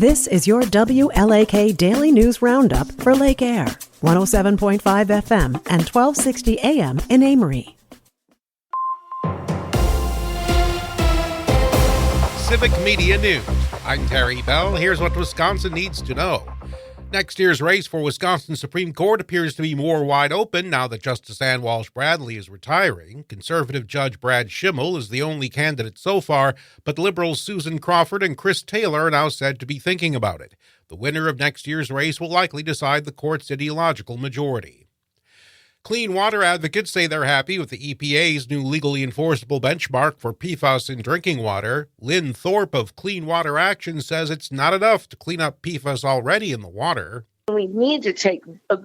This is your WLAK Daily News Roundup for Lake Air, 107.5 FM and 1260 AM in Amory. Civic Media News. I'm Terry Bell. Here's what Wisconsin needs to know. Next year's race for Wisconsin Supreme Court appears to be more wide open now that Justice Ann Walsh Bradley is retiring. Conservative Judge Brad Schimmel is the only candidate so far, but Liberals Susan Crawford and Chris Taylor are now said to be thinking about it. The winner of next year's race will likely decide the court's ideological majority. Clean water advocates say they're happy with the EPA's new legally enforceable benchmark for PFAS in drinking water. Lynn Thorpe of Clean Water Action says it's not enough to clean up PFAS already in the water. We need to take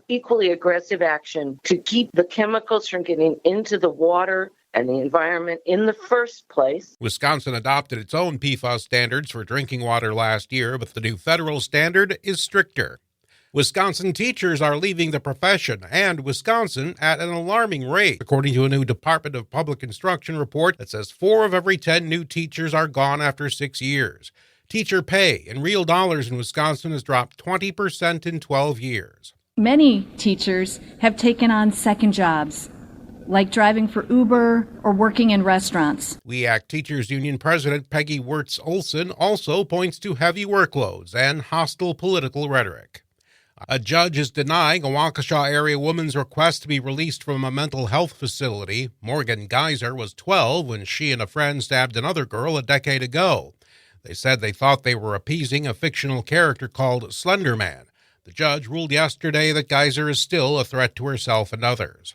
equally aggressive action to keep the chemicals from getting into the water and the environment in the first place. Wisconsin adopted its own PFAS standards for drinking water last year, but the new federal standard is stricter. Wisconsin teachers are leaving the profession, and Wisconsin at an alarming rate, according to a new Department of Public Instruction report that says 4 of every 10 new teachers are gone after 6 years. Teacher pay in real dollars in Wisconsin has dropped 20% in 12 years. Many teachers have taken on second jobs, like driving for Uber or working in restaurants. WLAK Teachers Union President Peggy Wirtz-Olson also points to heavy workloads and hostile political rhetoric. A judge is denying a Waukesha area woman's request to be released from a mental health facility. Morgan Geyser was 12 when she and a friend stabbed another girl a decade ago. They said they thought they were appeasing a fictional character called Slender Man. The judge ruled yesterday that Geyser is still a threat to herself and others.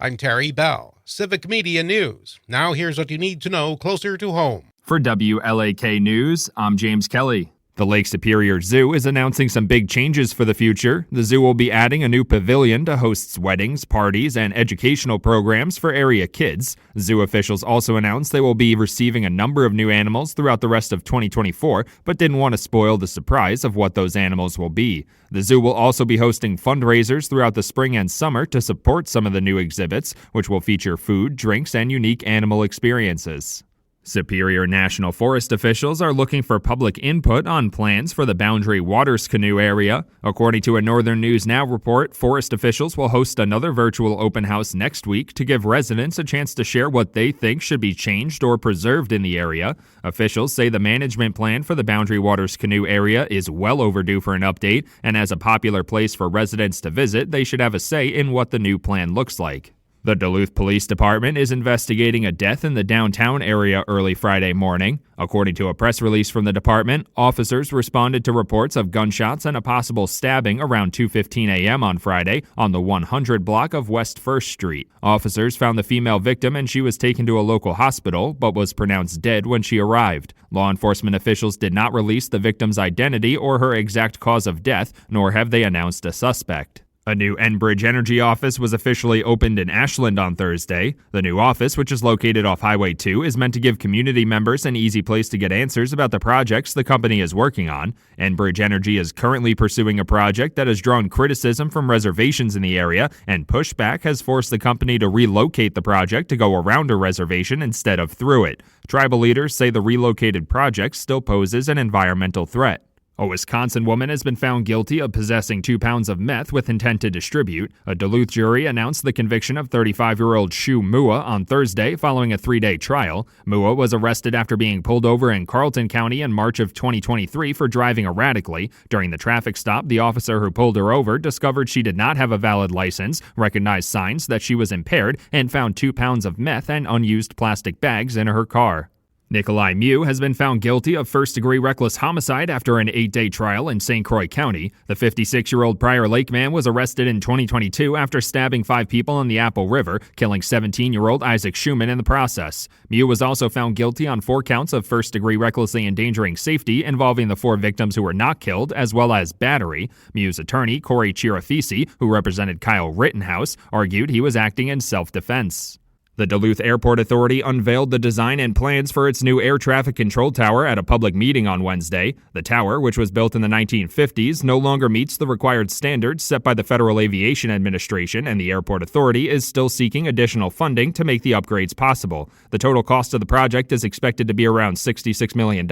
I'm Terry Bell, Civic Media News. Now here's what you need to know closer to home. For WLAK News, I'm James Kelly. The Lake Superior Zoo is announcing some big changes for the future. The zoo will be adding a new pavilion to host weddings, parties, and educational programs for area kids. Zoo officials also announced they will be receiving a number of new animals throughout the rest of 2024, but didn't want to spoil the surprise of what those animals will be. The zoo will also be hosting fundraisers throughout the spring and summer to support some of the new exhibits, which will feature food, drinks, and unique animal experiences. Superior National Forest officials are looking for public input on plans for the Boundary Waters Canoe area. According to a Northern News Now report, forest officials will host another virtual open house next week to give residents a chance to share what they think should be changed or preserved in the area. Officials say the management plan for the Boundary Waters Canoe area is well overdue for an update, and as a popular place for residents to visit, they should have a say in what the new plan looks like. The Duluth Police Department is investigating a death in the downtown area early Friday morning. According to a press release from the department, officers responded to reports of gunshots and a possible stabbing around 2:15 a.m. on Friday on the 100 block of West 1st Street. Officers found the female victim and she was taken to a local hospital, but was pronounced dead when she arrived. Law enforcement officials did not release the victim's identity or her exact cause of death, nor have they announced a suspect. A new Enbridge Energy office was officially opened in Ashland on Thursday. The new office, which is located off Highway 2, is meant to give community members an easy place to get answers about the projects the company is working on. Enbridge Energy is currently pursuing a project that has drawn criticism from reservations in the area, and pushback has forced the company to relocate the project to go around a reservation instead of through it. Tribal leaders say the relocated project still poses an environmental threat. A Wisconsin woman has been found guilty of possessing 2 pounds of meth with intent to distribute. A Duluth jury announced the conviction of 35-year-old Shu Mua on Thursday following a 3-day trial. Mua was arrested after being pulled over in Carlton County in March of 2023 for driving erratically. During the traffic stop, the officer who pulled her over discovered she did not have a valid license, recognized signs that she was impaired, and found 2 pounds of meth and unused plastic bags in her car. Nikolai Mew has been found guilty of first-degree reckless homicide after an 8-day trial in St. Croix County. The 56-year-old Prior Lake man was arrested in 2022 after stabbing 5 people in the Apple River, killing 17-year-old Isaac Schumann in the process. Mew was also found guilty on 4 counts of first-degree recklessly endangering safety involving the 4 victims who were not killed, as well as battery. Mew's attorney, Corey Chirafisi, who represented Kyle Rittenhouse, argued he was acting in self-defense. The Duluth Airport Authority unveiled the design and plans for its new air traffic control tower at a public meeting on Wednesday. The tower, which was built in the 1950s, no longer meets the required standards set by the Federal Aviation Administration, and the Airport Authority is still seeking additional funding to make the upgrades possible. The total cost of the project is expected to be around $66 million,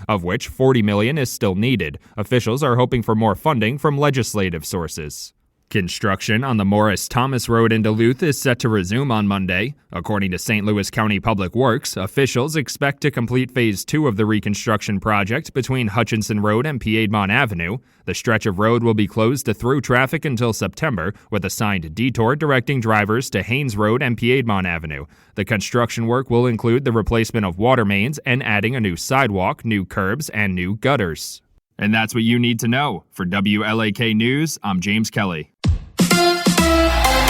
of which $40 million is still needed. Officials are hoping for more funding from legislative sources. Construction on the Morris-Thomas Road in Duluth is set to resume on Monday. According to St. Louis County Public Works, officials expect to complete Phase 2 of the reconstruction project between Hutchinson Road and Piedmont Avenue. The stretch of road will be closed to through traffic until September, with a signed detour directing drivers to Haynes Road and Piedmont Avenue. The construction work will include the replacement of water mains and adding a new sidewalk, new curbs, and new gutters. And that's what you need to know. For WLAK News, I'm James Kelly.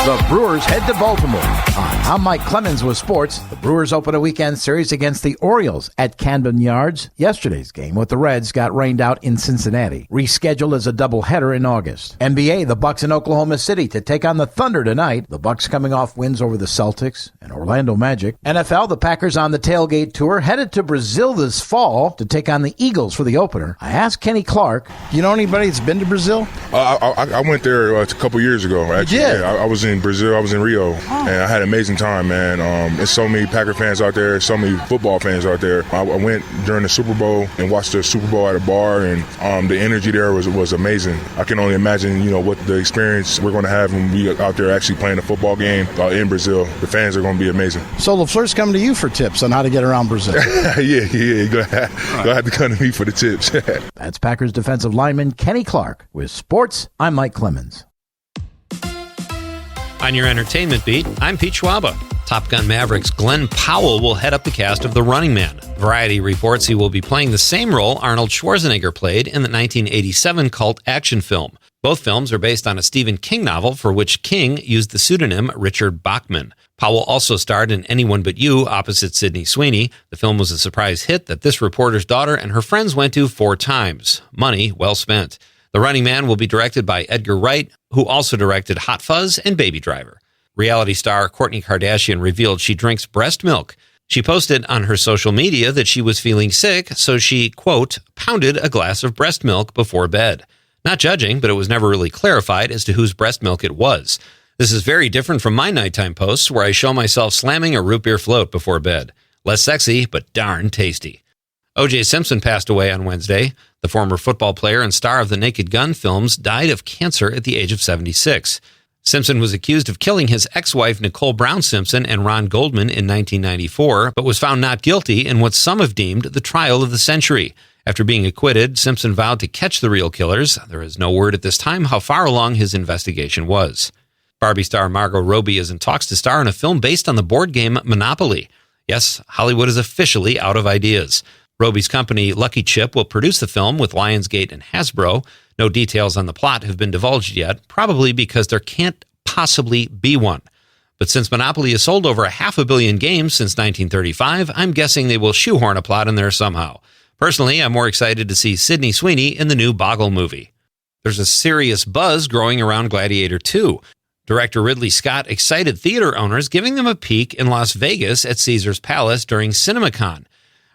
The Brewers head to Baltimore. I'm Mike Clemens with sports. The Brewers open a weekend series against the Orioles at Camden Yards. Yesterday's game with the Reds got rained out in Cincinnati. Rescheduled as a doubleheader in August. NBA, the Bucks in Oklahoma City to take on the Thunder tonight. The Bucks coming off wins over the Celtics and Orlando Magic. NFL, the Packers on the tailgate tour headed to Brazil this fall to take on the Eagles for the opener. I asked Kenny Clark. You know anybody that's been to Brazil? I went there a couple years ago. Actually, you did? Yeah, I was in Brazil. I was in Rio, and I had an amazing time, man. There's so many Packer fans out there, so many football fans out there. I went during the Super Bowl and watched the Super Bowl at a bar, and the energy there was amazing. I can only imagine, what the experience we're going to have when we out there actually playing a football game in Brazil. The fans are going to be amazing. So LaFleur's coming to you for tips on how to get around Brazil. yeah. You're going to have to come to me for the tips. That's Packers defensive lineman Kenny Clark. With sports, I'm Mike Clemens. On your entertainment beat, I'm Pete Schwaba. Top Gun Maverick's Glenn Powell will head up the cast of The Running Man. Variety reports he will be playing the same role Arnold Schwarzenegger played in the 1987 cult action film. Both films are based on a Stephen King novel for which King used the pseudonym Richard Bachman. Powell also starred in Anyone But You opposite Sydney Sweeney. The film was a surprise hit that this reporter's daughter and her friends went to 4 times. Money well spent. The Running Man will be directed by Edgar Wright, who also directed Hot Fuzz and Baby Driver. Reality star Kourtney Kardashian revealed she drinks breast milk. She posted on her social media that she was feeling sick, so she, quote, pounded a glass of breast milk before bed. Not judging, but it was never really clarified as to whose breast milk it was. This is very different from my nighttime posts where I show myself slamming a root beer float before bed. Less sexy, but darn tasty. O.J. Simpson passed away on Wednesday. The former football player and star of the Naked Gun films died of cancer at the age of 76. Simpson was accused of killing his ex-wife Nicole Brown Simpson and Ron Goldman in 1994, but was found not guilty in what some have deemed the trial of the century. After being acquitted, Simpson vowed to catch the real killers. There is no word at this time how far along his investigation was. Barbie star Margot Robbie is in talks to star in a film based on the board game Monopoly. Yes, Hollywood is officially out of ideas. Robbie's company, Lucky Chip, will produce the film with Lionsgate and Hasbro. No details on the plot have been divulged yet, probably because there can't possibly be one. But since Monopoly has sold over 500 million games since 1935, I'm guessing they will shoehorn a plot in there somehow. Personally, I'm more excited to see Sydney Sweeney in the new Boggle movie. There's a serious buzz growing around Gladiator 2. Director Ridley Scott excited theater owners, giving them a peek in Las Vegas at Caesars Palace during CinemaCon.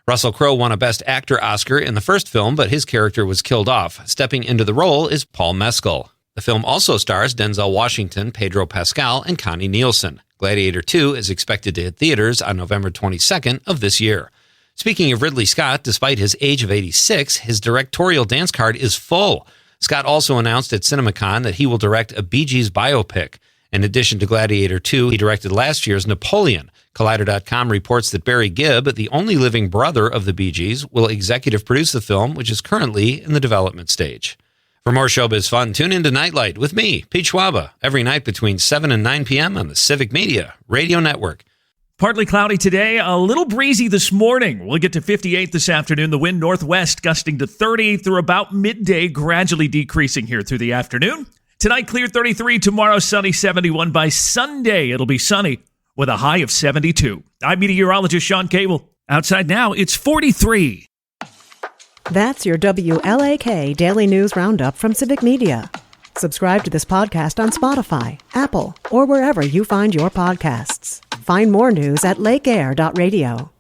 Russell Crowe won a Best Actor Oscar in the first film, but his character was killed off. Stepping into the role is Paul Mescal. The film also stars Denzel Washington, Pedro Pascal, and Connie Nielsen. Gladiator 2 is expected to hit theaters on November 22nd of this year. Speaking of Ridley Scott, despite his age of 86, his directorial dance card is full. Scott also announced at CinemaCon that he will direct a Bee Gees biopic. In addition to Gladiator 2, he directed last year's Napoleon. Collider.com reports that Barry Gibb, the only living brother of the Bee Gees, will executive produce the film, which is currently in the development stage. For more showbiz fun, tune into Nightlight with me, Pete Schwaba, every night between 7 and 9 p.m. on the Civic Media Radio Network. Partly cloudy today, a little breezy this morning. We'll get to 58 this afternoon. The wind northwest gusting to 30 through about midday, gradually decreasing here through the afternoon. Tonight, clear 33. Tomorrow, sunny 71. By Sunday, it'll be sunny with a high of 72. I'm meteorologist Sean Cable. Outside now, it's 43. That's your WLAK Daily News Roundup from Civic Media. Subscribe to this podcast on Spotify, Apple, or wherever you find your podcasts. Find more news at lakeair.radio.